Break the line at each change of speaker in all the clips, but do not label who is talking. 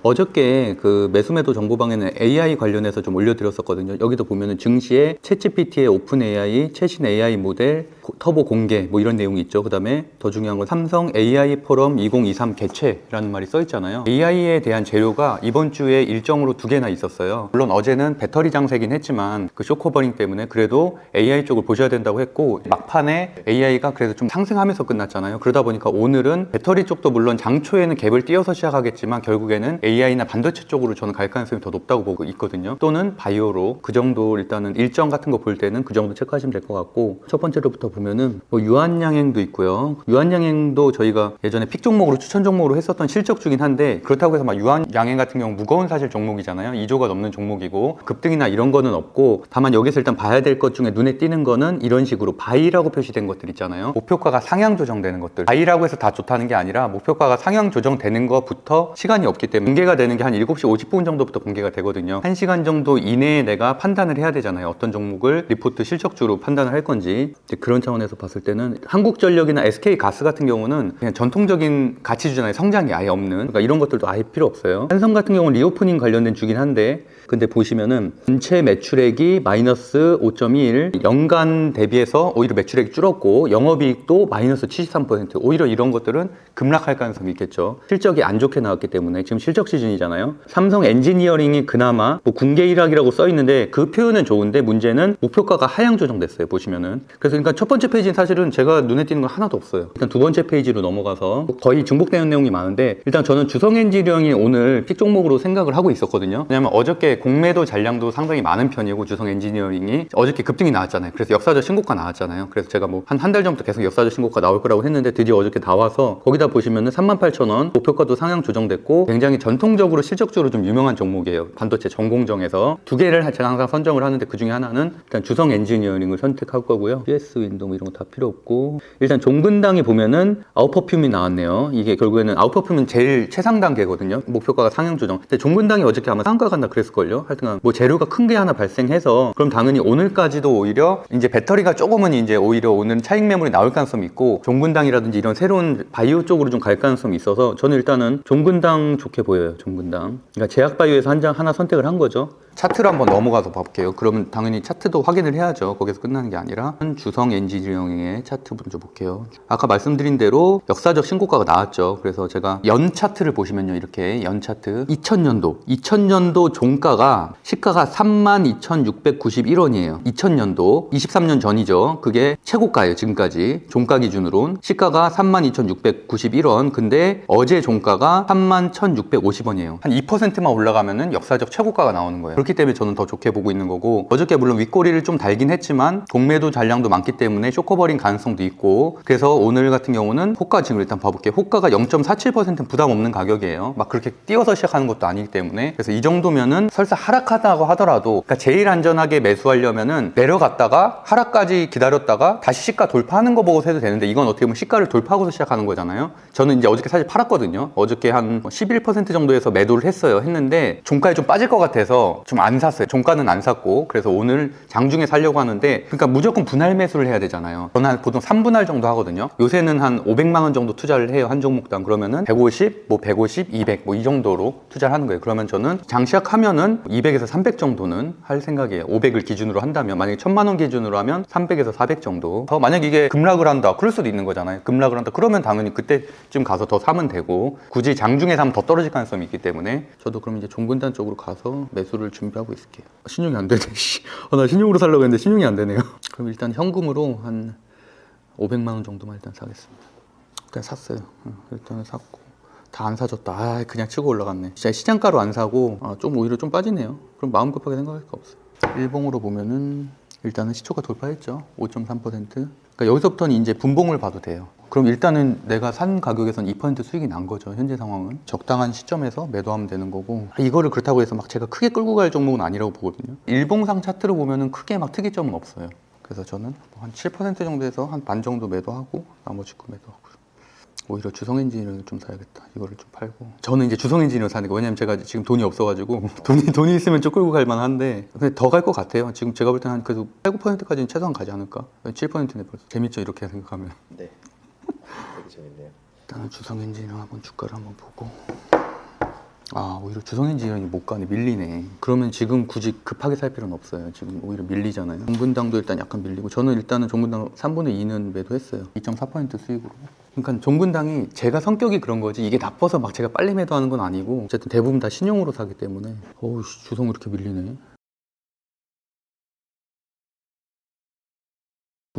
어저께 그 매수매도 정보방에는 AI 관련해서 좀 올려드렸었거든요. 여기도 보면은 증시에 챗GPT의 오픈 AI, 최신 AI 모델, 터보 공개 뭐 이런 내용이 있죠. 그 다음에 더 중요한 건 삼성 AI 포럼 2023 개최라는 말이 써 있잖아요. AI에 대한 재료가 이번 주에 일정으로 2개나 있었어요. 물론 어제는 배터리 장세긴 했지만 그 쇼커버링 때문에 그래도 AI 쪽을 보셔야 된다고 했고, 막판에 AI가 그래도 좀 상승하면서 끝났잖아요. 그러다 보니까 오늘은 배터리 쪽도 물론 장초에는 갭을 띄어서 시작하겠지만 결국에는 AI나 반도체 쪽으로 저는 갈 가능성이 더 높다고 보고 있거든요. 또는 바이오로 그 정도 일단은 일정 같은 거 볼 때는 그 정도 체크하시면 될 것 같고, 첫 번째로부터 보면은 뭐 유한양행도 있고요. 유한양행도 저희가 예전에 픽 종목으로 추천 종목으로 했었던 실적주긴 한데, 그렇다고 해서 막 유한양행 같은 경우 무거운 사실 종목이잖아요. 2조가 넘는 종목이고 급등이나 이런 거는 없고, 다만 여기서 일단 봐야 될 것 중에 눈에 띄는 거는 이런 식으로 바이라고 표시된 것들 있잖아요. 목표가가 상향 조정되는 것들. 바이라고 해서 다 좋다는 게 아니라 목표가가 상향 조정되는 것부터 시간이 없기 때문에 공개가 되는 게 한 7시 50분 정도부터 공개가 되거든요. 1시간 정도 이내에 내가 판단을 해야 되잖아요. 어떤 종목을 리포트 실적주로 판단을 할 건지. 그런 차원에서 봤을 때는 한국전력이나 SK가스 같은 경우는 그냥 전통적인 가치주잖아요. 성장이 아예 없는. 그러니까 이런 것들도 아예 필요 없어요. 한성 같은 경우는 리오프닝 관련된 주긴 한데, 근데 보시면은 전체 매출액이 마이너스 5.21, 연간 대비해서 오히려 매출액이 줄었고 영업이익도 마이너스 73%. 오히려 이런 것들은 급락할 가능성이 있겠죠. 실적이 안 좋게 나왔기 때문에. 지금 실적 시즌이잖아요. 삼성 엔지니어링이 그나마 뭐 군계 일학이라고 써 있는데 그 표현은 좋은데 문제는 목표가가 하향 조정됐어요. 보시면은. 그래서 그러니까 첫 번째 페이지는 사실은 제가 눈에 띄는 건 하나도 없어요. 일단 두 번째 페이지로 넘어가서 거의 중복되는 내용이 많은데, 일단 저는 주성 엔지니어링이 오늘 픽 종목으로 생각을 하고 있었거든요. 왜냐면 어저께 공매도 잔량도 상당히 많은 편이고 주성 엔지니어링이 어저께 급등이 나왔잖아요. 그래서 역사적 신고가 나왔잖아요. 그래서 제가 뭐 한 달 전부터 계속 역사적 신고가 나올 거라고 했는데 드디어 어저께 나와서 거기다 보시면은 38,000원 목표가도 상향 조정됐고 굉장히 전통적으로 실적주로 좀 유명한 종목이에요. 반도체 전공정에서 두 개를 제가 항상 선정을 하는데 그 중에 하나는 일단 주성 엔지니어링을 선택할 거고요. PS 윈도우 이런 거 다 필요 없고, 일단 종근당이 보면은 아웃퍼퓸이 나왔네요. 이게 결국에는 아웃퍼퓸은 제일 최상 단계거든요. 목표가가 상향 조정. 근데 종근당이 어저께 아마 상가 간다 그랬을걸요. 하여튼 뭐 재료가 큰 게 하나 발생해서 그럼 당연히 오늘까지도 오히려 이제 배터리가 조금은 이제 오히려 오늘 차익 매물이 나올 가능성이 있고 종근당이라든지 이런 새로운 바이오 쪽으로 좀 갈 가능성이 있어서 저는 일단은 종근당 좋게 보여요. 종근당. 그러니까 제약바이오에서 하나 선택을 한 거죠. 차트로 한번 넘어가서 볼게요. 그러면 당연히 차트도 확인을 해야죠. 거기서 끝나는 게 아니라 주성 엔지니어링의 차트 먼저 볼게요. 아까 말씀드린 대로 역사적 신고가가 나왔죠. 그래서 제가 연 차트를 보시면요. 이렇게 연 차트 2000년도 종가가 시가가 32,691원이에요. 2000년도 23년 전이죠. 그게 최고가예요. 지금까지 종가 기준으로는 시가가 32,691원. 근데 어제 종가가 31,650원이에요. 한 2%만 올라가면은 역사적 최고가가 나오는 거예요. 그렇기 때문에 저는 더 좋게 보고 있는 거고, 어저께 물론 윗꼬리를 좀 달긴 했지만 공매도 잔량도 많기 때문에 쇼커버링 가능성도 있고, 그래서 오늘 같은 경우는 호가 지금 일단 봐볼게요. 호가가 0.47%는 부담 없는 가격이에요. 막 그렇게 띄워서 시작하는 것도 아니기 때문에. 그래서 이 정도면은 설사 하락하다고 하더라도, 그러니까 제일 안전하게 매수하려면은 내려갔다가 하락까지 기다렸다가 다시 시가 돌파하는 거 보고서 해도 되는데, 이건 어떻게 보면 시가를 돌파하고서 시작하는 거잖아요. 저는 이제 어저께 사실 팔았거든요. 어저께 한 11% 정도에서 매도를 했는데 종가에 좀 빠질 것 같아서 좀 안 샀어요. 종가는 안 샀고, 그래서 오늘 장중에 사려고 하는데, 그러니까 무조건 분할 매수를 해야 되잖아요. 저는 보통 3분할 정도 하거든요. 요새는 한 500만 원 정도 투자를 해요. 한 종목당. 그러면은 150, 뭐 150, 200 뭐 이 정도로 투자를 하는 거예요. 그러면 저는 장 시작하면은 200에서 300 정도는 할 생각이에요. 500을 기준으로 한다면, 만약에 1000만 원 기준으로 하면 300에서 400 정도. 만약에 이게 급락을 한다, 그럴 수도 있는 거잖아요. 급락을 한다, 그러면 당연히 그때쯤 가서 더 사면 되고, 굳이 장중에 사면 더 떨어질 가능성이 있기 때문에 저도 그럼 이제 종근당 쪽으로 가서 매수를 준비하고 있을게요. 신용이 안 되네. 나 신용으로 살려고 했는데 신용이 안 되네요. 그럼 일단 현금으로 한 500만 원 정도만 일단 사겠습니다. 그냥 샀어요. 일단은 샀고. 다 안 사줬다. 그냥 치고 올라갔네. 진짜 시장가로 안 사고 좀 오히려 좀 빠지네요. 그럼 마음 급하게 생각할 거 없어요. 일봉으로 보면은 일단은 시초가 돌파했죠. 5.3%. 그러니까 여기서부터는 이제 분봉을 봐도 돼요. 그럼 일단은 내가 산 가격에선 2% 수익이 난 거죠. 현재 상황은. 적당한 시점에서 매도하면 되는 거고, 이거를 그렇다고 해서 막 제가 크게 끌고 갈 종목은 아니라고 보거든요. 일봉상 차트로 보면은 크게 막 특이점은 없어요. 그래서 저는 한 7% 정도에서 한 반 정도 매도하고 나머지 거 매도하고, 오히려 주성 엔지니어를 좀 사야겠다. 이거를 좀 팔고. 저는 이제 주성 엔지니어 사는 거, 왜냐면 제가 지금 돈이 없어가지고 돈이 있으면 좀 끌고 갈 만한데, 근데 더 갈 것 같아요. 지금 제가 볼 때는 한 그래도 8, 9%까지는 최소한 가지 않을까. 7%네 벌써. 재밌죠, 이렇게 생각하면.
네, 되게 재밌네요.
일단은 주성 엔지니어 한번 주가를 한번 보고. 오히려 주성엔지니어링이 못 가네. 밀리네. 그러면 지금 굳이 급하게 살 필요는 없어요. 지금 오히려 밀리잖아요. 종분당도 일단 약간 밀리고, 저는 일단은 종분당 3분의 2는 매도했어요. 2.4% 수익으로. 그러니까 종분당이 제가 성격이 그런 거지, 이게 나빠서 막 제가 빨리 매도하는 건 아니고, 어쨌든 대부분 다 신용으로 사기 때문에. 어우, 주성 이렇게 밀리네.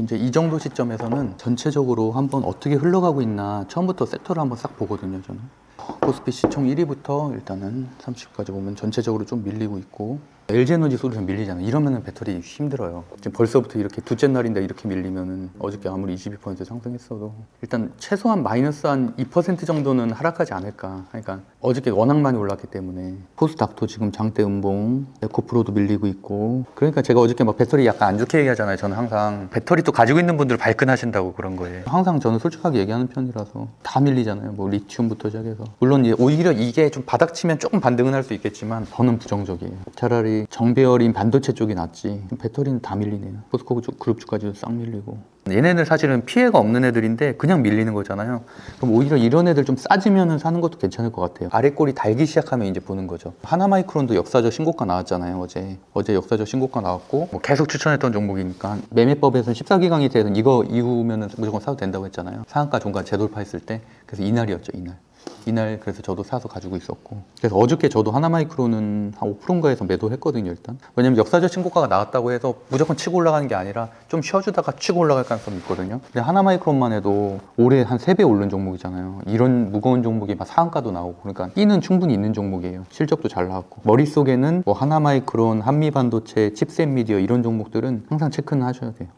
이제 이 정도 시점에서는 전체적으로 한번 어떻게 흘러가고 있나 처음부터 섹터를 한번 싹 보거든요, 저는. 코스피 시총 1위부터 일단은 30까지 보면 전체적으로 좀 밀리고 있고, LG에너지 소리가 밀리잖아요. 이러면은 배터리 힘들어요. 지금 벌써부터 이렇게 둘째 날인데 이렇게 밀리면은, 어저께 아무리 22% 상승했어도 일단 최소한 마이너스 한 2% 정도는 하락하지 않을까. 그러니까 어저께 워낙 많이 올랐기 때문에. 포스닥도 지금 장대 음봉, 에코프로도 밀리고 있고. 그러니까 제가 어저께 막 배터리 약간 안 좋게 얘기하잖아요. 저는 항상 배터리 또 가지고 있는 분들 발끈하신다고 그런 거예요. 항상 저는 솔직하게 얘기하는 편이라서 다 밀리잖아요. 뭐 리튬부터 시작해서. 물론 오히려 이게 좀 바닥치면 조금 반등은 할 수 있겠지만 저는 부정적이에요. 차라리 정배열인 반도체 쪽이 낫지. 배터리는 다 밀리네요. 포스코 그룹주까지도 싹 밀리고. 얘네들 사실은 피해가 없는 애들인데 그냥 밀리는 거잖아요. 그럼 오히려 이런 애들 좀 싸지면 사는 것도 괜찮을 것 같아요. 아래 꼬리 달기 시작하면 이제 보는 거죠. 하나마이크론도 역사적 신고가 나왔잖아요. 어제 역사적 신고가 나왔고, 뭐 계속 추천했던 종목이니까. 매매법에서는 14기강이 돼서 이거 이후면은 무조건 사도 된다고 했잖아요. 상한가 종가 재돌파했을 때. 그래서 이날이었죠, 이날 그래서 저도 사서 가지고 있었고. 그래서 어저께 저도 하나마이크로는 한 5%인가 해서 매도했거든요, 일단. 왜냐면 역사적 신고가가 나왔다고 해서 무조건 치고 올라가는 게 아니라 좀 쉬어주다가 치고 올라갈 가능성이 있거든요. 근데 하나마이크론만 해도 올해 한 3배 오른 종목이잖아요. 이런 무거운 종목이 막 상한가도 나오고, 그러니까 끼는 충분히 있는 종목이에요. 실적도 잘 나왔고. 머릿속에는 뭐 하나마이크론, 한미반도체, 칩셋 미디어 이런 종목들은 항상 체크는 하셔야 돼요.